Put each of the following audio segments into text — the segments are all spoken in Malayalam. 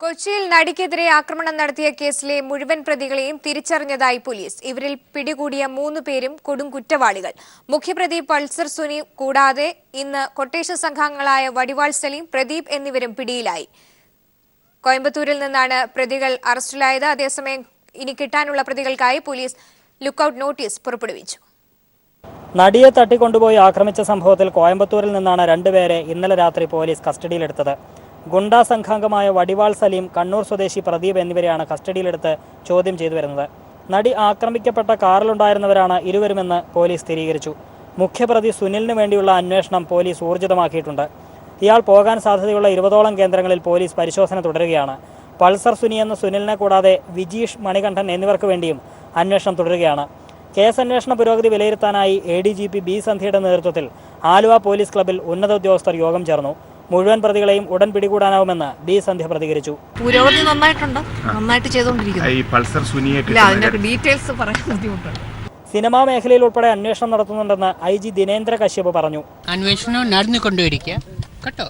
കൊച്ചിയിൽ നടിക്കെതിരെ ആക്രമണം നടത്തിയ കേസിലെ മുഴുവൻ പ്രതികളെയും തിരിച്ചറിഞ്ഞതായി പോലീസ്. ഇവരിൽ പിടികൂടിയ 3 പേരും കൊടും കുറ്റവാളികൾ. മുഖ്യപ്രതി പൾസർ സുനി കൂടാതെ ഇന്ന് കൊട്ടേഷൻ സംഘങ്ങളായ വടിവാൾ സലീം, പ്രദീപ് എന്നിവരും പിടിയിലായി. കോയമ്പത്തൂരിൽ നിന്നാണ് പ്രതികൾ അറസ്റ്റിലായത്. അതേസമയം ഇനി കിട്ടാനുള്ള പ്രതികൾക്കായി പോലീസ് ലുക്കൌട്ട് നോട്ടീസ് പുറപ്പെടുവിച്ചു. നടിയെ തട്ടിക്കൊണ്ടുപോയി ആക്രമിച്ച സംഭവത്തിൽ കോയമ്പത്തൂരിൽ നിന്നാണ് 2 പേരെ ഇന്നലെ രാത്രി പോലീസ് കസ്റ്റഡിയിലെടുത്തത്. ഗുണ്ടാ സംഘാംഗമായ വടിവാൾ സലീം, കണ്ണൂർ സ്വദേശി പ്രദീപ് എന്നിവരെയാണ് കസ്റ്റഡിയിലെടുത്ത് ചോദ്യം ചെയ്തു വരുന്നത്. നടി ആക്രമിക്കപ്പെട്ട കാറിലുണ്ടായിരുന്നവരാണ് ഇരുവരുമെന്ന് പോലീസ് സ്ഥിരീകരിച്ചു. മുഖ്യപ്രതി സുനിലിന് വേണ്ടിയുള്ള അന്വേഷണം പോലീസ് ഊർജിതമാക്കിയിട്ടുണ്ട്. ഇയാൾ പോകാൻ സാധ്യതയുള്ള 20ഓളം കേന്ദ്രങ്ങളിൽ പോലീസ് പരിശോധന തുടരുകയാണ്. പൾസർ സുനി എന്ന സുനിലിനെ കൂടാതെ വിജീഷ്, മണികണ്ഠൻ എന്നിവർക്ക് വേണ്ടിയും അന്വേഷണം തുടരുകയാണ്. കേസ് അന്വേഷണ പുരോഗതി വിലയിരുത്താനായി ADGP B സന്ധ്യയുടെ നേതൃത്വത്തിൽ ആലുവ പോലീസ് ക്ലബ്ബിൽ ഉന്നത ഉദ്യോഗസ്ഥർ യോഗം ചേർന്നു. മുഴുവൻ പ്രതികളെയും ഉടൻ പിടികൂടാനാവുമെന്ന് B സന്ധ്യ പ്രതികരിച്ചു. പുരോഗതി നന്നായിട്ട് ചെയ്തുകൊണ്ടിരിക്കുന്നു. ഡീറ്റെയിൽസ് പറയാൻ ബുദ്ധിമുട്ടുണ്ട്. സിനിമാ മേഖലയിൽ ഉൾപ്പെടെ അന്വേഷണം നടത്തുന്നുണ്ടെന്ന് IG ദിനേന്ദ്ര കശ്യപ് പറഞ്ഞു. അന്വേഷണം നടന്നുകൊണ്ടിരിക്കുക കേട്ടോ.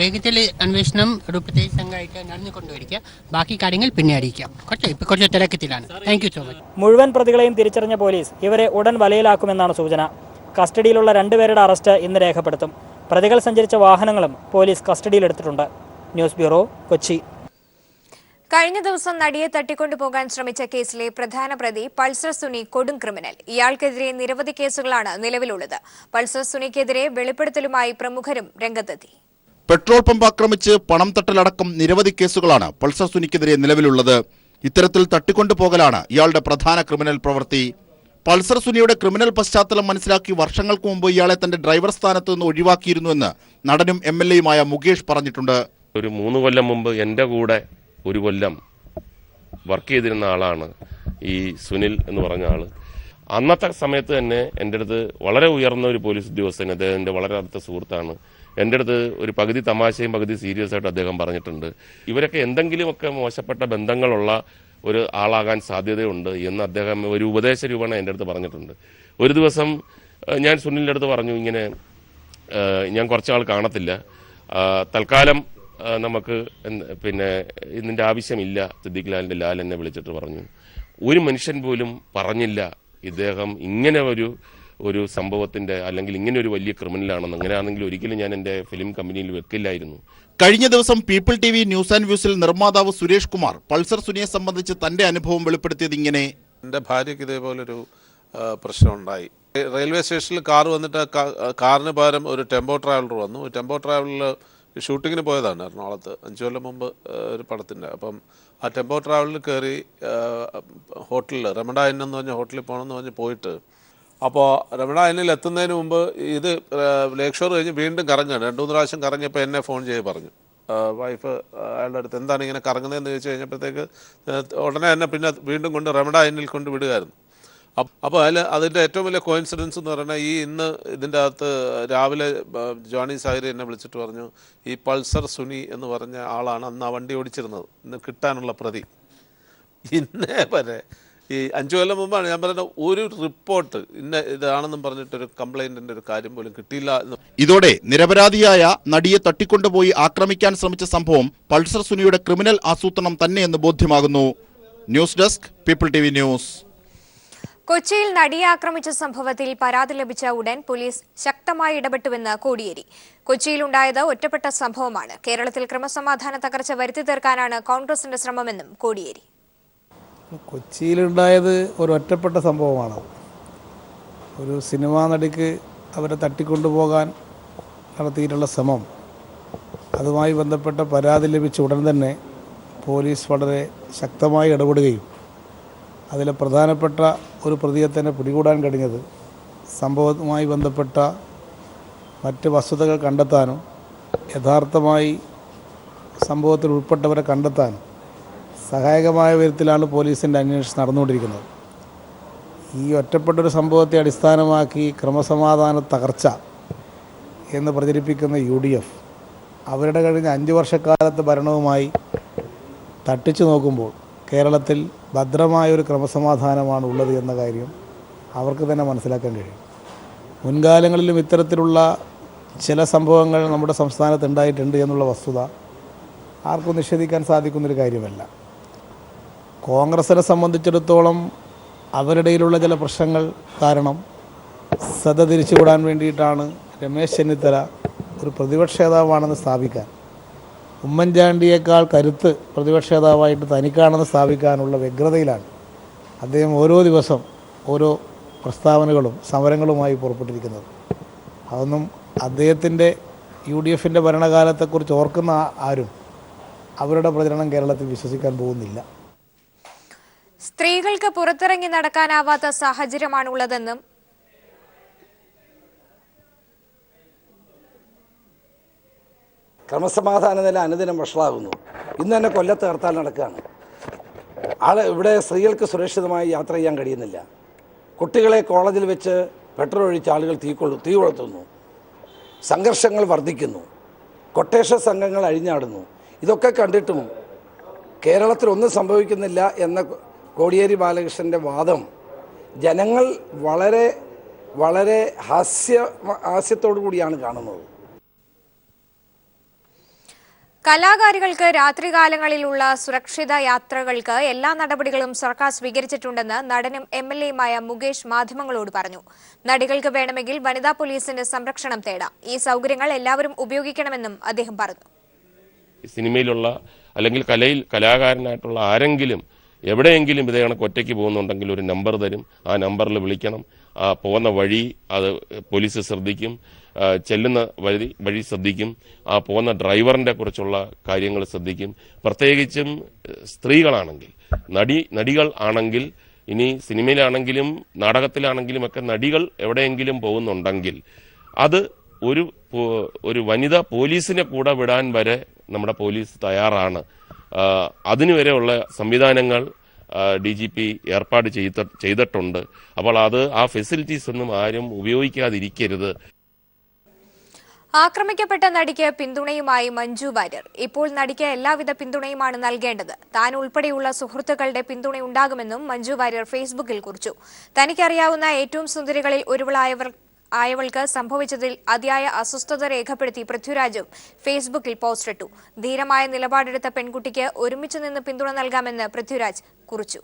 വേഗത്തിൽ അന്വേഷണം ഒരു പ്രത്യേക സംഘമായിട്ട് നടന്നുകൊണ്ടിരിക്കുക. ബാക്കി കാര്യങ്ങൾ പിന്നെ അറിയിക്കാം കേട്ടോ. ഇപ്പൊ കുറച്ച് തിരക്കത്തിലാണ്. Thank you so much. മുഴുവൻ പ്രതികളെയും തിരിച്ചറിഞ്ഞ പോലീസ് ഇവരെ ഉടൻ വലയിലാക്കുമെന്നാണ് സൂചന. കസ്റ്റഡിയിലുള്ള 2 പേരുടെ അറസ്റ്റ് ഇന്ന് രേഖപ്പെടുത്തും. പ്രതികൾ സഞ്ചരിച്ച വാഹനങ്ങളും പോലീസ് കസ്റ്റഡിയിലെടുത്തിട്ടുണ്ട്. News bureau, Kochi. കഴിഞ്ഞ ദിവസം നടിയെ തട്ടിക്കൊണ്ടുപോകാൻ ശ്രമിച്ച കേസിലെ പ്രധാന പ്രതി പൾസർ സുനി കൊടും ക്രിമിനൽ. ഇയാൾക്കെതിരെ നിരവധി കേസുകളാണ് നിലവിലുള്ളത്. പൾസർ സുനിക്കെതിരെ വെളിപ്പെടുത്തലുമായി പ്രമുഖരും രംഗത്തെത്തി. പെട്രോൾ പമ്പ് ആക്രമിച്ച് പണം തട്ടലടക്കം നിരവധി കേസുകളാണ് പൾസർ സുനിക്കെതിരെ നിലവിലുള്ളത്. ഇത്തരത്തിൽ തട്ടിക്കൊണ്ടുപോകലാണ് ഇയാളുടെ പ്രധാന ക്രിമിനൽ പ്രവൃത്തി. പൾസർ സുനിയുടെ ക്രിമിനൽ പശ്ചാത്തലം മനസ്സിലാക്കി വർഷങ്ങൾക്ക് മുമ്പ് ഇയാളെ തന്റെ ഡ്രൈവർ സ്ഥാനത്ത് നിന്ന് ഒഴിവാക്കിയിരുന്നുവെന്ന് നടനും MLA-യുമായ മുകേഷ് പറഞ്ഞിട്ടുണ്ട്. ഒരു 3 കൊല്ലം മുമ്പ് എൻ്റെ കൂടെ 1 കൊല്ലം വർക്ക് ചെയ്തിരുന്ന ആളാണ് ഈ സുനിൽ എന്ന് പറഞ്ഞ ആള്. അന്നത്തെ സമയത്ത് തന്നെ എൻ്റെ അടുത്ത് വളരെ ഉയർന്ന ഒരു പോലീസ് ഉദ്യോഗസ്ഥൻ, അദ്ദേഹം എൻ്റെ വളരെ അടുത്ത സുഹൃത്താണ്, എൻ്റെ അടുത്ത് ഒരു പകുതി തമാശയും പകുതി സീരിയസ് ആയിട്ട് അദ്ദേഹം പറഞ്ഞിട്ടുണ്ട്. ഇവരൊക്കെ എന്തെങ്കിലുമൊക്കെ മോശപ്പെട്ട ബന്ധങ്ങളുള്ള ഒരു ആളാകാൻ സാധ്യതയുണ്ട് എന്ന് അദ്ദേഹം ഒരു ഉപദേശ രൂപേണ എൻ്റെ അടുത്ത് പറഞ്ഞിട്ടുണ്ട്. ഒരു ദിവസം ഞാൻ സുനിലിൻ്റെ അടുത്ത് പറഞ്ഞു, ഇങ്ങനെ ഞാൻ കുറച്ചാൾ കാണത്തില്ല, തൽക്കാലം നമുക്ക് പിന്നെ ഇതിൻ്റെ ആവശ്യമില്ല. സിദ്ദിഖ് ലാൽ എന്നെ വിളിച്ചിട്ട് പറഞ്ഞു, ഒരു മനുഷ്യൻ പോലും പറഞ്ഞില്ല ഇദ്ദേഹം ഇങ്ങനെ ഒരു സംഭവത്തിന്റെ അല്ലെങ്കിൽ ഇങ്ങനെ ഒരു വലിയ ക്രിമിനലാണെന്ന്. അങ്ങനെയാണെങ്കിൽ ഒരിക്കലും ഞാൻ എൻ്റെ ഫിലിം കമ്പനിയിൽ വെക്കില്ലായിരുന്നു. കഴിഞ്ഞ ദിവസം പീപ്പിൾ TV ന്യൂസ് ആൻഡ് വ്യൂസിൽ നിർമ്മാതാവ് സുരേഷ് കുമാർ പൾസർ സുനിയെ സംബന്ധിച്ച് തന്റെ അനുഭവം വെളിപ്പെടുത്തിയത് ഇങ്ങനെ. എൻ്റെ ഭാര്യയ്ക്ക് ഇതേപോലൊരു പ്രശ്നമുണ്ടായി. റെയിൽവേ സ്റ്റേഷനിൽ കാർ വന്നിട്ട് കാറിന് പകരം ഒരു ടെമ്പോ ട്രാവലർ വന്നു. ടെമ്പോ ട്രാവലറിൽ ഷൂട്ടിങ്ങിന് പോയതാണ് എറണാകുളത്ത് 5 കൊല്ലം മുമ്പ് ഒരു പടത്തിൻ്റെ. അപ്പം ആ ടെമ്പോ ട്രാവലിൽ കയറി ഹോട്ടലിൽ രമണ ഇൻ എന്ന് പറഞ്ഞ ഹോട്ടലിൽ പോകണമെന്ന് പറഞ്ഞ് പോയിട്ട്, അപ്പോൾ രമണ ഇന്നിൽ എത്തുന്നതിന് മുമ്പ് ഇത് ലേക്ക് ഷോർ കഴിഞ്ഞ് വീണ്ടും കറങ്ങുകയാണ്. 2-3 പ്രാവശ്യം കറങ്ങിയപ്പോൾ എന്നെ ഫോൺ ചെയ്ത് പറഞ്ഞു, വൈഫ് അയാളുടെ അടുത്ത് എന്താണ് ഇങ്ങനെ കറങ്ങുന്നതെന്ന് ചോദിച്ചു കഴിഞ്ഞപ്പോഴത്തേക്ക് ഉടനെ എന്നെ പിന്നെ വീണ്ടും കൊണ്ട് രമണ ഇന്നിൽ കൊണ്ട് വിടുകയായിരുന്നു. അപ്പോൾ അതിൻ്റെ ഏറ്റവും വലിയ കോയിൻസിഡൻസ് എന്ന് പറഞ്ഞാൽ ഇന്ന് ഇതിൻ്റെ അകത്ത് രാവിലെ ജോണി സാഹിർ എന്നെ വിളിച്ചിട്ട് പറഞ്ഞു, ഈ പൾസർ സുനി എന്ന് പറഞ്ഞ ആളാണ് അന്ന് ആ വണ്ടി ഓടിച്ചിരുന്നത്, ഇന്ന് കിട്ടാനുള്ള പ്രതി. ഇന്നേ വരെ ഈ 5 കൊല്ലം മുമ്പാണ് ഞാൻ പറഞ്ഞ ഒരു റിപ്പോർട്ട് ഇതാണെന്നും പറഞ്ഞിട്ടൊരു കംപ്ലൈൻറ്റിൻ്റെ ഒരു കാര്യം പോലും കിട്ടിയില്ല എന്ന്. ഇതോടെ നിരപരാധിയായ നടിയെ തട്ടിക്കൊണ്ടുപോയി ആക്രമിക്കാൻ ശ്രമിച്ച സംഭവം പൾസർ സുനിയുടെ ക്രിമിനൽ ആസൂത്രണം തന്നെയെന്ന് ബോധ്യമാകുന്നു. News desk, people TV news. കൊച്ചിയിൽ നടിയെ ആക്രമിച്ച സംഭവത്തിൽ പരാതി ലഭിച്ച ഉടൻ പോലീസ് ശക്തമായി ഇടപെട്ടുവെന്ന് കോടിയേരി. കൊച്ചിയിലുണ്ടായത് ഒറ്റപ്പെട്ട സംഭവമാണ്. കേരളത്തിൽ ക്രമസമാധാന തകർച്ച വരുത്തി തീർക്കാനാണ് കോൺഗ്രസിന്റെ ശ്രമമെന്നും കോടിയേരി. കൊച്ചിയിലുണ്ടായത് ഒരു ഒറ്റപ്പെട്ട സംഭവമാണ്. ഒരു സിനിമാ നടിക്ക് അവരെ തട്ടിക്കൊണ്ടുപോകാൻ നടത്തിയിട്ടുള്ള ശ്രമം, അതുമായി ബന്ധപ്പെട്ട പരാതി ലഭിച്ച ഉടൻ തന്നെ പോലീസ് വളരെ ശക്തമായി ഇടപെടുകയും അതിലെ പ്രധാനപ്പെട്ട ഒരു പ്രതിയെ തന്നെ പിടികൂടാൻ കഴിഞ്ഞത് സംഭവവുമായി ബന്ധപ്പെട്ട മറ്റ് വസ്തുതകൾ കണ്ടെത്താനും യഥാർത്ഥമായി സംഭവത്തിൽ ഉൾപ്പെട്ടവരെ കണ്ടെത്താനും സഹായകമായ വിധത്തിലാണ് പോലീസിൻ്റെ അന്വേഷണം നടന്നുകൊണ്ടിരിക്കുന്നത്. ഈ ഒറ്റപ്പെട്ടൊരു സംഭവത്തെ അടിസ്ഥാനമാക്കി ക്രമസമാധാന തകർച്ച എന്ന് പ്രചരിപ്പിക്കുന്ന UDF അവരുടെ കഴിഞ്ഞ 5 വർഷക്കാലത്തെ ഭരണവുമായി തട്ടിച്ചു നോക്കുമ്പോൾ കേരളത്തിൽ ഭദ്രമായൊരു ക്രമസമാധാനമാണ് ഉള്ളത് എന്ന കാര്യം അവർക്ക് തന്നെ മനസ്സിലാക്കാൻ കഴിയും. മുൻകാലങ്ങളിലും ഇത്തരത്തിലുള്ള ചില സംഭവങ്ങൾ നമ്മുടെ സംസ്ഥാനത്ത് ഉണ്ടായിട്ടുണ്ട് എന്നുള്ള വസ്തുത ആർക്കും നിഷേധിക്കാൻ സാധിക്കുന്നൊരു കാര്യമല്ല. കോൺഗ്രസിനെ സംബന്ധിച്ചിടത്തോളം അവരുടെയിലുള്ള ചില പ്രശ്നങ്ങൾ കാരണം ശ്രദ്ധ തിരിച്ചുവിടാൻ വേണ്ടിയിട്ടാണ് രമേശ് ചെന്നിത്തല ഒരു പ്രതിപക്ഷ നേതാവാണെന്ന് സ്ഥാപിക്കാൻ, ഉമ്മൻചാണ്ടിയേക്കാൾ കരുത്ത് പ്രതിപക്ഷ നേതാവായിട്ട് തനിക്കാണെന്ന് സ്ഥാപിക്കാനുള്ള വ്യഗ്രതയിലാണ് അദ്ദേഹം ഓരോ ദിവസം ഓരോ പ്രസ്താവനകളും സമരങ്ങളുമായി പുറപ്പെട്ടിരിക്കുന്നത്. അതൊന്നും അദ്ദേഹത്തിൻ്റെ UDFൻ്റെ ഭരണകാലത്തെക്കുറിച്ച് ഓർക്കുന്ന ആരും അവരുടെ പ്രചരണം കേരളത്തിൽ വിശ്വസിക്കാൻ പോകുന്നില്ല. സ്ത്രീകൾക്ക് പുറത്തിറങ്ങി നടക്കാനാവാത്ത സാഹചര്യമാണുള്ളതെന്നും ക്രമസമാധാന നില അനുദിനം വഷളാകുന്നു. ഇന്ന് തന്നെ കൊല്ലത്ത് ഹർത്താൽ നടക്കുകയാണ്. ഇവിടെ സ്ത്രീകൾക്ക് സുരക്ഷിതമായി യാത്ര ചെയ്യാൻ കഴിയുന്നില്ല. കുട്ടികളെ കോളേജിൽ വെച്ച് പെട്രോൾ ഒഴിച്ച് ആളുകൾ തീ കൊളുത്തുന്നു. സംഘർഷങ്ങൾ വർദ്ധിക്കുന്നു. കൊട്ടേഷൻ സംഘങ്ങൾ അഴിഞ്ഞാടുന്നു. ഇതൊക്കെ കണ്ടിട്ടും കേരളത്തിൽ ഒന്നും സംഭവിക്കുന്നില്ല എന്ന കോടിയേരി ബാലകൃഷ്ണൻ്റെ വാദം ജനങ്ങൾ വളരെ വളരെ ഹാസ്യത്തോടു കൂടിയാണ് കാണുന്നത്. കലാകാരികൾക്ക് രാത്രികാലങ്ങളിലുള്ള സുരക്ഷിത യാത്രകൾക്ക് എല്ലാ നടപടികളും സർക്കാർ സ്വീകരിച്ചിട്ടുണ്ടെന്ന് നടനും MLAയുമായ മുകേഷ് മാധ്യമങ്ങളോട് പറഞ്ഞു. നടികൾക്ക് വേണമെങ്കിൽ വനിതാ പോലീസിന്റെ സംരക്ഷണം തേടാം. ഈ സൗകര്യങ്ങൾ എല്ലാവരും ഉപയോഗിക്കണമെന്നും അദ്ദേഹം പറഞ്ഞു. സിനിമയിലുള്ള അല്ലെങ്കിൽ കലാകാരനായിട്ടുള്ള ആരെങ്കിലും എവിടെയെങ്കിലും ഇതേ കണക്ക് ഒറ്റയ്ക്ക് പോകുന്നുണ്ടെങ്കിൽ ഒരു നമ്പർ തരും. ആ നമ്പറിൽ വിളിക്കണം. ആ പോകുന്ന വഴി അത് പോലീസ് ശ്രദ്ധിക്കും. ചെല്ലുന്ന വഴി ശ്രദ്ധിക്കും. ആ പോകുന്ന ഡ്രൈവറിൻ്റെ കുറിച്ചുള്ള കാര്യങ്ങൾ ശ്രദ്ധിക്കും. പ്രത്യേകിച്ചും സ്ത്രീകളാണെങ്കിൽ, നടികൾ ആണെങ്കിൽ, ഇനി സിനിമയിലാണെങ്കിലും നാടകത്തിലാണെങ്കിലും ഒക്കെ നടികൾ എവിടെയെങ്കിലും പോകുന്നുണ്ടെങ്കിൽ അത് ഒരു വനിതാ പോലീസിനെ കൂടെ വിടാൻ വരെ നമ്മുടെ പോലീസ് തയ്യാറാണ്. അതിനുവരെയുള്ള സംവിധാനങ്ങൾ DGP ഏർപ്പാട് ചെയ്തിട്ടുണ്ട്. അപ്പോൾ ആ ഫെസിലിറ്റീസ് ഒന്നും ആരും ഉപയോഗിക്കാതിരിക്കരുത്. ആക്രമിക്കപ്പെട്ട നടിക്ക് പിന്തുണയുമായി മഞ്ജു വാര്യർ. ഇപ്പോൾ നടിക്ക് എല്ലാവിധ പിന്തുണയുമാണ് നൽകേണ്ടത്. താൻ ഉൾപ്പെടെയുള്ള സുഹൃത്തുക്കളുടെ പിന്തുണയുണ്ടാകുമെന്നും മഞ്ജു വാര്യർ ഫേസ്ബുക്കിൽ കുറിച്ചു. തനിക്കറിയാവുന്ന ഏറ്റവും സുന്ദരികളിൽ ഒരുവളായവൾക്ക് സംഭവിച്ചതിൽ അതിയായ അസ്വസ്ഥത രേഖപ്പെടുത്തി പൃഥ്വിരാജും ഫേസ്ബുക്കിൽ പോസ്റ്റിട്ടു. ധീരമായ നിലപാടെടുത്ത പെൺകുട്ടിക്ക് ഒരുമിച്ച് നിന്ന് പിന്തുണ നൽകാമെന്ന് പൃഥ്വിരാജ് കുറിച്ചു.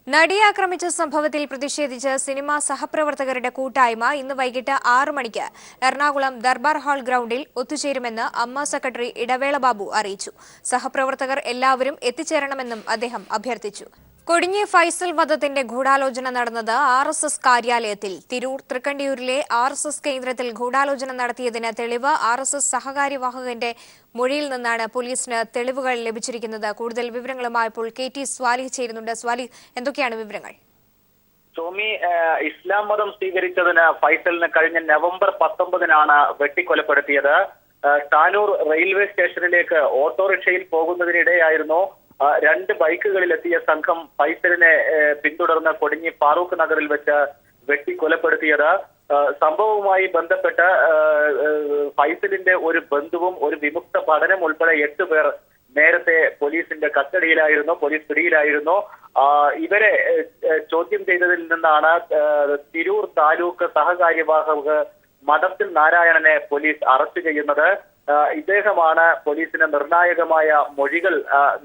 നടിയെ ആക്രമിച്ച സംഭവത്തിൽ പ്രതിഷേധിച്ച് സിനിമാ സഹപ്രവർത്തകരുടെ കൂട്ടായ്മ ഇന്ന് വൈകിട്ട് 6 മണിക്ക് എറണാകുളം ദർബാർ ഹാൾ ഗ്രൗണ്ടിൽ ഒത്തുചേരുമെന്ന് അമ്മ സെക്രട്ടറി ഇടവേള ബാബു അറിയിച്ചു. സഹപ്രവർത്തകർ എല്ലാവരും എത്തിച്ചേരണമെന്നും അദ്ദേഹം അഭ്യർത്ഥിച്ചു. കൊടിഞ്ഞി ഫൈസൽ വധത്തിന്റെ ഗൂഢാലോചന നടന്നത് RSS കാര്യാലയത്തിൽ. തിരൂർ തൃക്കണ്ടിയൂരിലെ RSS കേന്ദ്രത്തിൽ ഗൂഢാലോചന നടത്തിയതിന് തെളിവ് RSS സഹകാര്യവാഹകന്റെ മൊഴിയിൽ നിന്നാണ് പോലീസിന് തെളിവുകൾ ലഭിച്ചിരിക്കുന്നത്. കൂടുതൽ വിവരങ്ങളുമായി ഇപ്പോൾ KT സ്വാലിഹ് ചേരുന്നുണ്ട്. സ്വാലിഹ്, എന്തൊക്കെയാണ് വിവരങ്ങൾ? സോമി, ഇസ്ലാം മതം സ്വീകരിച്ചതിന് ഫൈസലിന് കഴിഞ്ഞ നവംബർ 19-നാണ് വെട്ടിക്കൊലപ്പെടുത്തിയത്. താനൂർ റെയിൽവേ സ്റ്റേഷനിലേക്ക് ഓട്ടോറിക്ഷയിൽ പോകുന്നതിനിടെയായിരുന്നു 2 ബൈക്കുകളിലെത്തിയ സംഘം ഫൈസലിനെ പിന്തുടർന്ന് കൊടിഞ്ഞി ഫാറൂഖ് നഗറിൽ വെച്ച് വെട്ടിക്കൊലപ്പെടുത്തിയത്. സംഭവവുമായി ബന്ധപ്പെട്ട് ഫൈസലിന്റെ ഒരു ബന്ധുവും ഒരു വിമുക്ത പഠനം ഉൾപ്പെടെ 8 പേർ നേരത്തെ പോലീസിന്റെ കസ്റ്റഡിയിലായിരുന്നു, പോലീസ് പിടിയിലായിരുന്നു. ഇവരെ ചോദ്യം ചെയ്തതിൽ നിന്നാണ് തിരൂർ താലൂക്ക് സഹകാര്യവാഹക മഠത്തിൽ നാരായണനെ പോലീസ് അറസ്റ്റ് ചെയ്യുന്നത്. ഇദ്ദേഹമാണ് പോലീസിന് നിർണായകമായ മൊഴികൾ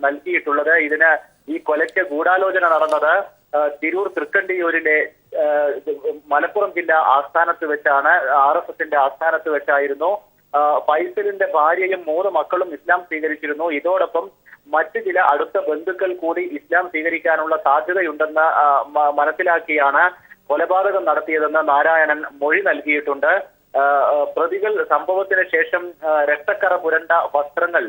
നൽകിയിട്ടുള്ളത്. ഈ കൊലയ്ക്ക് ഗൂഢാലോചന നടന്നത് തിരൂർ തൃക്കണ്ടിയൂരിലെ മലപ്പുറം ജില്ലാ ആസ്ഥാനത്ത് വെച്ചാണ്, RSSന്റെ ആസ്ഥാനത്ത് വെച്ചായിരുന്നു. ഫൈസലിന്റെ ഭാര്യയും 3 മക്കളും ഇസ്ലാം സ്വീകരിച്ചിരുന്നു. ഇതോടൊപ്പം മറ്റു ചില അടുത്ത ബന്ധുക്കൾ കൂടി ഇസ്ലാം സ്വീകരിക്കാനുള്ള സാധ്യതയുണ്ടെന്ന് മനസ്സിലാക്കിയാണ് കൊലപാതകം നടത്തിയതെന്ന് നാരായണൻ മൊഴി നൽകിയിട്ടുണ്ട്. പ്രതികൾ സംഭവത്തിന് ശേഷം രക്തക്കറ പുരണ്ട വസ്ത്രങ്ങൾ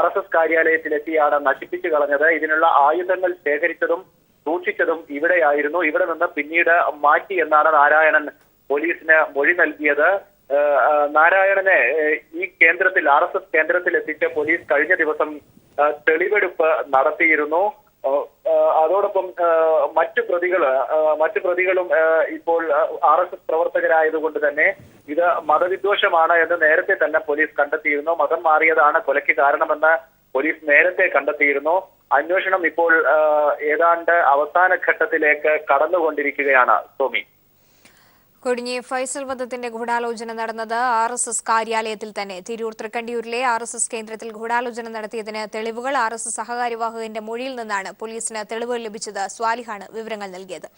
RSS കാര്യാലയത്തിലെത്തിയാണ് നശിപ്പിച്ചു കളഞ്ഞത്. ഇതിനുള്ള ആയുധങ്ങൾ ശേഖരിച്ചതും സൂക്ഷിച്ചതും ഇവിടെയായിരുന്നു. ഇവിടെ നിന്ന് പിന്നീട് മാറ്റി എന്നാണ് നാരായണൻ പോലീസിന് മൊഴി നൽകിയത്. നാരായണനെ ഈ കേന്ദ്രത്തിൽ RSS കേന്ദ്രത്തിൽ എത്തിച്ച പോലീസ് കഴിഞ്ഞ ദിവസം തെളിവെടുപ്പ് നടത്തിയിരുന്നു. അതോടൊപ്പം മറ്റു പ്രതികളും ഇപ്പോൾ RSS പ്രവർത്തകരായതുകൊണ്ട് തന്നെ ഇത് മതവിദ്വേഷമാണ് എന്ന് നേരത്തെ തന്നെ പോലീസ് കണ്ടെത്തിയിരുന്നു. മതം മാറിയതാണ് കൊലയ്ക്ക് കാരണമെന്ന് പോലീസ് നേരത്തെ കണ്ടെത്തിയിരുന്നു. അന്വേഷണം ഇപ്പോൾ ഏതാണ്ട് അവസാന ഘട്ടത്തിലേക്ക് കടന്നുകൊണ്ടിരിക്കുകയാണ്. സോമി, കൊടിഞ്ഞി ഫൈസൽ വധത്തിന്റെ ഗൂഢാലോചന നടന്നത് RSS കാര്യാലയത്തിൽ തന്നെ. തിരൂർ തൃക്കണ്ടിയൂരിലെ RSS കേന്ദ്രത്തിൽ ഗൂഢാലോചന നടത്തിയതിന് തെളിവുകൾ RSS സഹകാര്യവാഹകന്റെ മൊഴിയിൽ നിന്നാണ് പോലീസിന് തെളിവുകൾ ലഭിച്ചത്. സ്വാലിഹാണ് വിവരങ്ങൾ നൽകിയത്.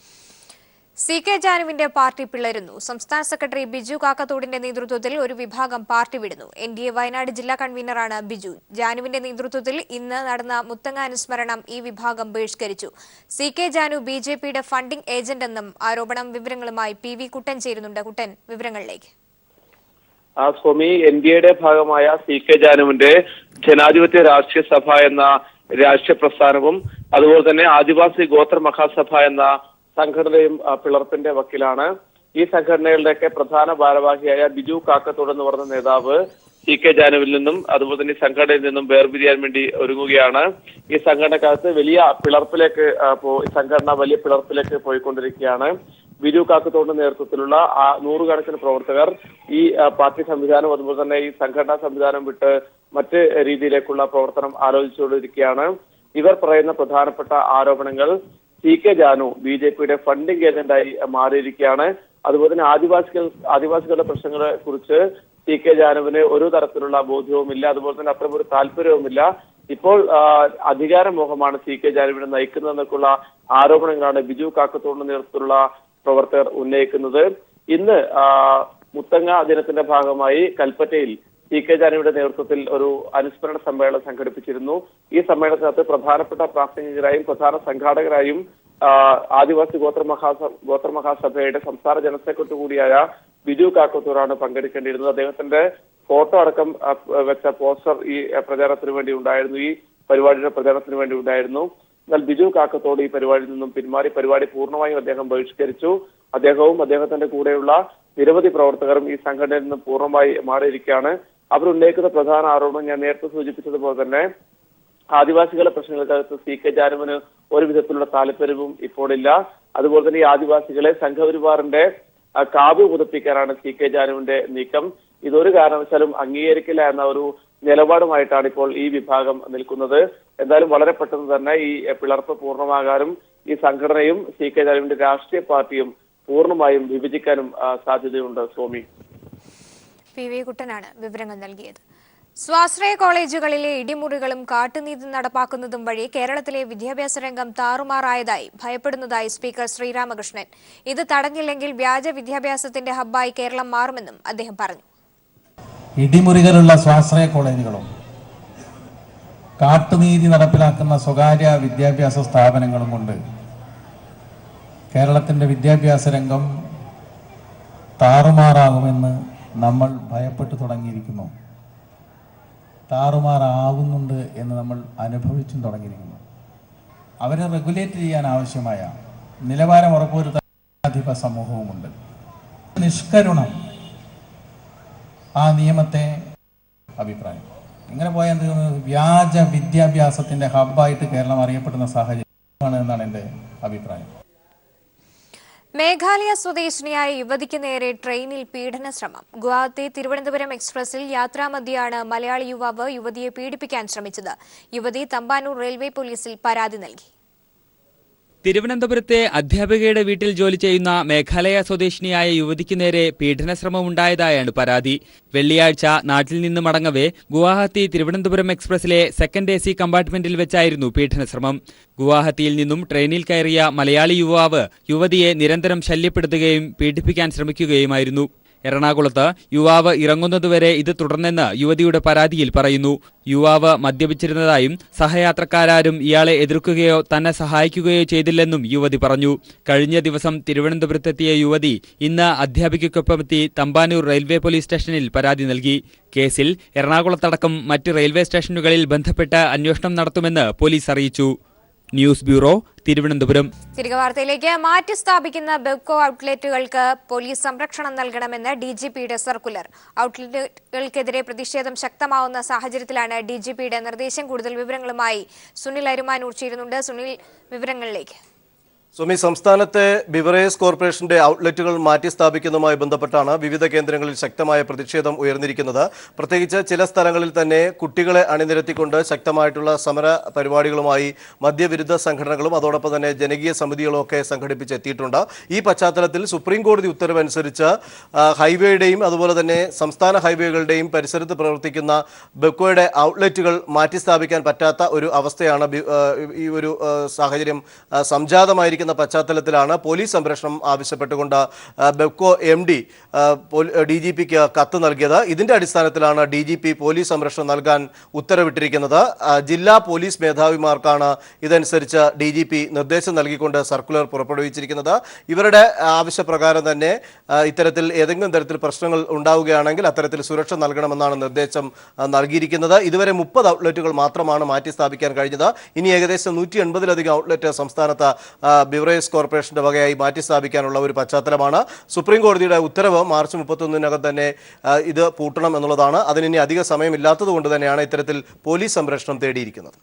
CK ജാനുവിന്റെ പാർട്ടി പിളരുന്നു. സംസ്ഥാന സെക്രട്ടറി ബിജു കാക്കത്തോടിന്റെ നേതൃത്വത്തിൽ ഒരു വിഭാഗം പാർട്ടി വിടുന്നു. NDA വയനാട് ജില്ലാ കൺവീനറാണ് ബിജു. ജാനുവിന്റെ നേതൃത്വത്തിൽ ഇന്ന് നടന്ന മുത്തങ്ങ അനുസ്മരണം ഈ വിഭാഗം ബഹിഷ്കരിച്ചു. CK ജാനു BJPയുടെ ഫണ്ടിംഗ് ഏജന്റ് എന്നും ആരോപണം. വിവരങ്ങളുമായി PV കുട്ടൻ ചേരുന്നുണ്ട്. കുട്ടൻ, വിവരങ്ങളിലേക്ക്. സ്വാമി, NDAയുടെ ഭാഗമായ CK ജാനുവിന്റെ ജനാധിപത്യ രാഷ്ട്രീയ സഭ എന്ന രാഷ്ട്രീയ പ്രസ്ഥാനവും അതുപോലെ തന്നെ ആദിവാസി ഗോത്ര മഹാസഭ എന്ന സംഘടനയും പിളർപ്പിന്റെ വക്കിലാണ്. ഈ സംഘടനകളുടെയൊക്കെ പ്രധാന ഭാരവാഹിയായ ബിജു കാക്കത്തോട് എന്ന് പറഞ്ഞ നേതാവ് CK ജാനുവിൽ നിന്നും അതുപോലെ തന്നെ ഈ സംഘടനയിൽ നിന്നും വേർപിരിയാൻ വേണ്ടി ഒരുങ്ങുകയാണ്. ഈ സംഘടനക്കകത്ത് വലിയ പിളർപ്പിലേക്ക് സംഘടന വലിയ പിളർപ്പിലേക്ക് പോയിക്കൊണ്ടിരിക്കുകയാണ്. ബിജു കാക്കത്തോടിന്റെ നേതൃത്വത്തിലുള്ള നൂറുകണക്കിന് പ്രവർത്തകർ ഈ പാർട്ടി സംവിധാനം അതുപോലെ തന്നെ ഈ സംഘടനാ സംവിധാനം വിട്ട് മറ്റ് രീതിയിലേക്കുള്ള പ്രവർത്തനം ആലോചിച്ചുകൊണ്ടിരിക്കുകയാണ്. ഇവർ പറയുന്ന പ്രധാനപ്പെട്ട ആരോപണങ്ങൾ CK ജാനു BJPയുടെ ഫണ്ടിംഗ് ഏജന്റായി മാറിയിരിക്കുകയാണ്. അതുപോലെ തന്നെ ആദിവാസികളുടെ പ്രശ്നങ്ങളെ കുറിച്ച് CK ജാനുവിന് ഒരു തരത്തിലുള്ള ബോധ്യവുമില്ല, അതുപോലെ തന്നെ അത്തരം ഒരു താല്പര്യവുമില്ല. ഇപ്പോൾ അധികാരമോഹമാണ് CK ജാനുവിനെ നയിക്കുന്നതെന്നൊക്കെയുള്ള ആരോപണങ്ങളാണ് ബിജു കാക്കത്തോടിന്റെ നേതൃത്വത്തിലുള്ള പ്രവർത്തകർ ഉന്നയിക്കുന്നത്. ഇന്ന് മുത്തങ്ങ ദിനത്തിന്റെ ഭാഗമായി കൽപ്പറ്റയിൽ CK ജാനുവിന്റെ നേതൃത്വത്തിൽ ഒരു അനുസ്മരണ സമ്മേളനം സംഘടിപ്പിച്ചിരുന്നു. ഈ സമ്മേളനത്തിനകത്ത് പ്രധാനപ്പെട്ട പ്രാസംഗികരായും പ്രധാന സംഘാടകരായും ആദിവാസി ഗോത്ര മഹാസഭയുടെ സംസ്ഥാന ജനറൽ സെക്രട്ടറി കൂടിയായ ബിജു കാക്കത്തൂരാണ് പങ്കെടുക്കേണ്ടിയിരുന്നത്. അദ്ദേഹത്തിന്റെ ഫോട്ടോ അടക്കം വെച്ച പോസ്റ്റർ ഈ പ്രചാരണത്തിന് വേണ്ടി ഉണ്ടായിരുന്നു, ഈ പരിപാടിയുടെ പ്രചാരണത്തിന് വേണ്ടി ഉണ്ടായിരുന്നു. എന്നാൽ ബിജു കാക്കത്തോട് ഈ പരിപാടിയിൽ നിന്നും പിന്മാറി പരിപാടി പൂർണ്ണമായും അദ്ദേഹം ബഹിഷ്കരിച്ചു. അദ്ദേഹവും അദ്ദേഹത്തിന്റെ കൂടെയുള്ള നിരവധി പ്രവർത്തകരും ഈ സംഘടനയിൽ നിന്നും പൂർണ്ണമായി മാറിയിരിക്കുകയാണ്. അവർ ഉന്നയിക്കുന്ന പ്രധാന ആരോപണം ഞാൻ നേരത്തെ സൂചിപ്പിച്ചതുപോലെ തന്നെ ആദിവാസികളുടെ പ്രശ്നങ്ങൾക്കകത്ത് CK ജാനുവിന് ഒരു വിധത്തിലുള്ള താല്പര്യവും ഇപ്പോഴില്ല. അതുപോലെ തന്നെ ഈ ആദിവാസികളെ സംഘപരിവാറിന്റെ കാവ്യ പുതപ്പിക്കാനാണ് CK ജാനുവിന്റെ നീക്കം. ഇതൊരു കാരണവശാലും അംഗീകരിക്കില്ല എന്ന ഒരു നിലപാടുമായിട്ടാണ് ഇപ്പോൾ ഈ വിഭാഗം നിൽക്കുന്നത്. എന്തായാലും വളരെ പെട്ടെന്ന് തന്നെ ഈ പിളർപ്പ് പൂർണ്ണമാകാനും ഈ സംഘടനയും CK ജാനുവിന്റെ രാഷ്ട്രീയ പാർട്ടിയും പൂർണ്ണമായും വിഭജിക്കാനും സാധ്യതയുണ്ട്. സ്വാമി, PV കുട്ടനാണ് വിവരങ്ങൾ നൽകിയത്. സ്വാശ്രയ കോളേജുകളിലെ ഇടിമുറികളും കാട്ടുനീതി നടപ്പാക്കുന്നതും വഴി കേരളത്തിലെ വിദ്യാഭ്യാസ രംഗം താറുമാറായതായി ഭയപ്പെടുന്നതായി സ്പീക്കർ ശ്രീരാമകൃഷ്ണൻ. ഇത് തടഞ്ഞില്ലെങ്കിൽ വ്യാജ വിദ്യാഭ്യാസത്തിന്റെ ഹബ്ബായി കേരളം മാറുമെന്നും അദ്ദേഹം പറഞ്ഞു. ഇടിമുറികളുള്ള സ്വാശ്രയ കോളേജുകളും കാട്ടുനീതി നടപ്പിലാക്കുന്ന സ്വകാര്യ വിദ്യാഭ്യാസ സ്ഥാപനങ്ങളും കൊണ്ട് കേരളത്തിന്റെ വിദ്യാഭ്യാസ രംഗം താറുമാറാകുമെന്ന് നമ്മൾ ഭയപ്പെട്ടു തുടങ്ങിയിരിക്കുന്നു. താറുമാറാവുന്നുണ്ട് എന്ന് നമ്മൾ അനുഭവിച്ചും തുടങ്ങിയിരിക്കുന്നു. അവരെ റെഗുലേറ്റ് ചെയ്യാൻ ആവശ്യമായ നിലവാരം ഉറപ്പുവരുത്താൻ അധിക സമൂഹവുമുണ്ട്. നിഷ്കരുണം ആ നിയമത്തെ അഭിപ്രായം ഇങ്ങനെ പോയാൽ വ്യാജ വിദ്യാഭ്യാസത്തിന്റെ ഹബ്ബായിട്ട് കേരളം അറിയപ്പെടുന്ന സാഹചര്യമാണ് എന്നാണ് എൻ്റെ അഭിപ്രായം. മേഘാലയ സ്വദേശിനിയായ യുവതിക്ക് നേരെ ട്രെയിനിൽ പീഡന ശ്രമം. ഗുവാഹത്തി തിരുവനന്തപുരം എക്സ്പ്രസിൽ യാത്രാമധ്യയാണ് മലയാളി യുവാവ് യുവതിയെ പീഡിപ്പിക്കാൻ ശ്രമിച്ചത്. യുവതി തമ്പാനൂർ റെയിൽവേ പോലീസിൽ പരാതി നൽകി. തിരുവനന്തപുരത്തെ അധ്യാപികയുടെ വീട്ടിൽ ജോലി ചെയ്യുന്ന മേഘാലയ സ്വദേശിനിയായ യുവതിക്ക് നേരെ പീഡനശ്രമമുണ്ടായതായാണ് പരാതി. വെള്ളിയാഴ്ച നാട്ടിൽ നിന്ന് മടങ്ങവേ ഗുവാഹത്തി തിരുവനന്തപുരം എക്സ്പ്രസിലെ സെക്കൻഡ് AC കമ്പാർട്ട്മെന്റിൽ വെച്ചായിരുന്നു പീഡനശ്രമം. ഗുവാഹത്തിയിൽ നിന്നും ട്രെയിനിൽ കയറിയ മലയാളി യുവാവ് യുവതിയെ നിരന്തരം ശല്യപ്പെടുത്തുകയും പീഡിപ്പിക്കാൻ ശ്രമിക്കുകയുമായിരുന്നു. എറണാകുളത്ത് യുവാവ് ഇറങ്ങുന്നതുവരെ ഇത് തുടർന്നെന്ന് യുവതിയുടെ പരാതിയിൽ പറയുന്നു. യുവാവ് മദ്യപിച്ചിരുന്നതായും സഹയാത്രക്കാരും ഇയാളെ എതിർക്കുകയോ തന്നെ സഹായിക്കുകയോ ചെയ്തില്ലെന്നും യുവതി പറഞ്ഞു. കഴിഞ്ഞ ദിവസം തിരുവനന്തപുരത്തെത്തിയ യുവതി ഇന്ന് അധ്യാപികയ്ക്കൊപ്പമെത്തി തമ്പാനൂർ റെയിൽവേ പോലീസ് സ്റ്റേഷനിൽ പരാതി നൽകി. കേസിൽ എറണാകുളത്തടക്കം മറ്റ് റെയിൽവേ സ്റ്റേഷനുകളിൽ ബന്ധപ്പെട്ട് അന്വേഷണം നടത്തുമെന്ന് പോലീസ് അറിയിച്ചു. News bureau, Thiruvananthapuram. തിരികെ വാർത്തയിലേക്ക്. മാറ്റി സ്ഥാപിക്കുന്ന ബെവ്കോ ഔട്ട്ലെറ്റുകൾക്ക് പോലീസ് സംരക്ഷണം നൽകണമെന്ന് DGPയുടെ സർക്കുലർ. ഔട്ട്ലെറ്റുകൾക്കെതിരെ പ്രതിഷേധം ശക്തമാവുന്ന സാഹചര്യത്തിലാണ് DGPയുടെ നിർദ്ദേശം. കൂടുതൽ വിവരങ്ങളുമായി സുനിൽ അരുമാനൂർ ചേരുന്നുണ്ട്. സുനിൽ, വിവരങ്ങളിലേക്ക്. സ്വാമി, സംസ്ഥാനത്തെ ബിവറേജ് കോർപ്പറേഷന്റെ ഔട്ട്ലെറ്റുകൾ മാറ്റി സ്ഥാപിക്കുന്നതുമായി ബന്ധപ്പെട്ടാണ് വിവിധ കേന്ദ്രങ്ങളിൽ ശക്തമായ പ്രതിഷേധം ഉയർന്നിരിക്കുന്നത്. പ്രത്യേകിച്ച് ചില സ്ഥലങ്ങളിൽ തന്നെ കുട്ടികളെ അണിനിരത്തിക്കൊണ്ട് ശക്തമായിട്ടുള്ള സമര പരിപാടികളുമായി മദ്യവിരുദ്ധ സംഘടനകളും അതോടൊപ്പം തന്നെ ജനകീയ സമിതികളും ഒക്കെ സംഘടിപ്പിച്ചെത്തിയിട്ടുണ്ട്. ഈ പശ്ചാത്തലത്തിൽ സുപ്രീം കോടതി ഉത്തരവനുസരിച്ച് ഹൈവേയുടെയും അതുപോലെ തന്നെ സംസ്ഥാന ഹൈവേകളുടെയും പരിസരത്ത് പ്രവർത്തിക്കുന്ന ബെക്കോയുടെ ഔട്ട്ലെറ്റുകൾ മാറ്റി സ്ഥാപിക്കാൻ പറ്റാത്ത ഒരു അവസ്ഥയാണ് ഈ ഒരു സാഹചര്യം സംജാതമായിരിക്കുന്നത്. പശ്ചാത്തലത്തിലാണ് പോലീസ് സംരക്ഷണം ആവശ്യപ്പെട്ടുകൊണ്ട് ബെപ്കോ MD DGPക്ക് കത്ത് നൽകിയത്. ഇതിന്റെ അടിസ്ഥാനത്തിലാണ് DGP പോലീസ് സംരക്ഷണം നൽകാൻ ഉത്തരവിട്ടിരിക്കുന്നത്. ജില്ലാ പോലീസ് മേധാവിമാർക്കാണ് ഇതനുസരിച്ച് DGP നിർദ്ദേശം നൽകിക്കൊണ്ട് സർക്കുലർ പുറപ്പെടുവിച്ചിരിക്കുന്നത്. ഇവരുടെ ആവശ്യപ്രകാരം തന്നെ ഇത്തരത്തിൽ ഏതെങ്കിലും തരത്തിൽ പ്രശ്നങ്ങൾ ഉണ്ടാവുകയാണെങ്കിൽ അത്തരത്തിൽ സുരക്ഷ നൽകണമെന്നാണ് നിർദ്ദേശം നൽകിയിരിക്കുന്നത്. ഇതുവരെ 30 ഔട്ട്ലെറ്റുകൾ മാത്രമാണ് മാറ്റി സ്ഥാപിക്കാൻ കഴിഞ്ഞത്. ഇനി ഏകദേശം 180-ലധികം ഔട്ട്ലെറ്റ് സംസ്ഥാനത്ത് ബിവറേജ് കോർപ്പറേഷന്റെ വകയായി മാറ്റി സ്ഥാപിക്കാനുള്ള ഒരു പശ്ചാത്തലമാണ്. സുപ്രീം കോടതിയുടെ ഉത്തരവ് മാർച്ച് 31-നകം തന്നെ ഇത് പൂട്ടണം എന്നുള്ളതാണ്. അതിനി അധിക സമയമില്ലാത്തതുകൊണ്ട് തന്നെയാണ് ഇത്തരത്തിൽ പോലീസ് സംരക്ഷണം തേടിയിരിക്കുന്നത്.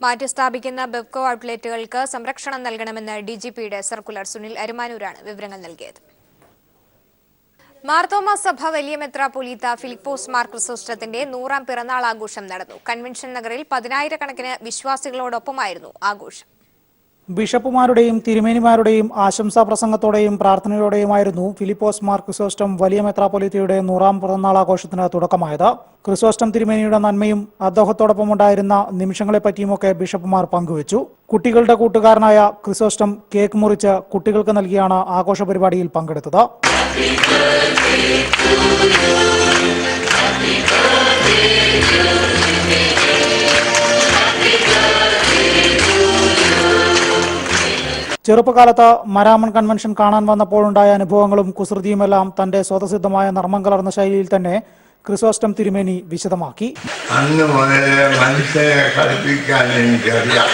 മാറ്റി സ്ഥാപിക്കുന്ന ബെപ്കോ ഔട്ട്ലെറ്റുകൾക്ക് സംരക്ഷണം നൽകണമെന്ന് DGPയുടെ സർക്കുലർ. സുനിൽ അരുമാനൂരാണ് വിവരങ്ങൾ നൽകിയത്. മാർത്തോമാ സഭ വലിയ മെത്രാപ്പൊലീത്ത ഫിലിപ്പോസ് മാർ ക്രിസോസ്റ്റത്തിന്റെ 100ാം പിറന്നാൾ ആഘോഷം നടന്നു. കൺവെൻഷൻ നഗറിൽ 10,000-കണക്കിന് വിശ്വാസികളോടൊപ്പമായിരുന്നു ആഘോഷം. ബിഷപ്പുമാരുടെയും തിരുമേനിമാരുടെയും ആശംസാ പ്രസംഗത്തോടെയും പ്രാർത്ഥനയോടെയുമായിരുന്നു ഫിലിപ്പോസ് മാർ ക്രിസോസ്റ്റം വലിയ മെത്രാപ്പൊലീത്തയുടെ 100ാം പിറന്നാൾ ആഘോഷത്തിന് തുടക്കമായത്. ക്രിസോസ്റ്റം തിരുമേനിയുടെ നന്മയും അദ്ദേഹത്തോടൊപ്പം ഉണ്ടായിരുന്ന നിമിഷങ്ങളെപ്പറ്റിയുമൊക്കെ ബിഷപ്പുമാർ പങ്കുവച്ചു. കുട്ടികളുടെ കൂട്ടുകാരനായ ക്രിസോസ്റ്റം കേക്ക് മുറിച്ച് കുട്ടികൾക്ക് നൽകിയാണ് ആഘോഷ പരിപാടിയിൽ പങ്കെടുത്തത്. ചെറുപ്പകാലത്ത് മരാമൺ കൺവെൻഷൻ കാണാൻ വന്നപ്പോഴുണ്ടായ അനുഭവങ്ങളും കുസൃതിയുമെല്ലാം തന്റെ സ്വതസിദ്ധമായ നർമ്മം കലർന്ന ശൈലിയിൽ തന്നെ ക്രിസോസ്റ്റം തിരുമേനി വിശദമാക്കി. അന്ന് മുതലേ മനുഷ്യരെ കളിപ്പിക്കാൻ എനിക്കറിയാം.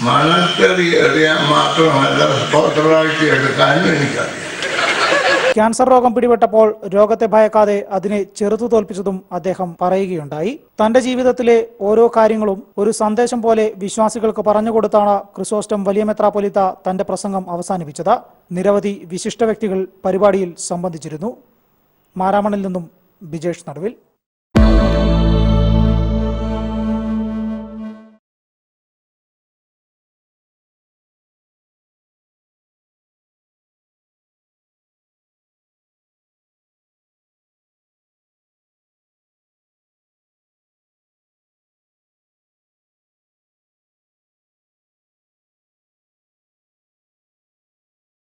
മണത്തെറി അറിയാൻ മാത്രമല്ല സ്തോത്രവാഴ്ച എടുക്കാനും എനിക്കറിയാം. ക്യാൻസർ രോഗം പിടിപെട്ടപ്പോൾ രോഗത്തെ ഭയക്കാതെ അതിനെ ചെറുത്തു തോൽപ്പിച്ചതും അദ്ദേഹം പറയുകയുണ്ടായി. തന്റെ ജീവിതത്തിലെ ഓരോ കാര്യങ്ങളും ഒരു സന്ദേശം പോലെ വിശ്വാസികൾക്ക് പറഞ്ഞുകൊടുത്താണ് ക്രിസോസ്റ്റം വലിയ മെത്രാപ്പൊലീത്ത തന്റെ പ്രസംഗം അവസാനിപ്പിച്ചത്. നിരവധി വിശിഷ്ട വ്യക്തികൾ പരിപാടിയിൽ സംബന്ധിച്ചിരുന്നു. മാരാമണിൽ നിന്നും ബിജേഷ് നടുവിൽ.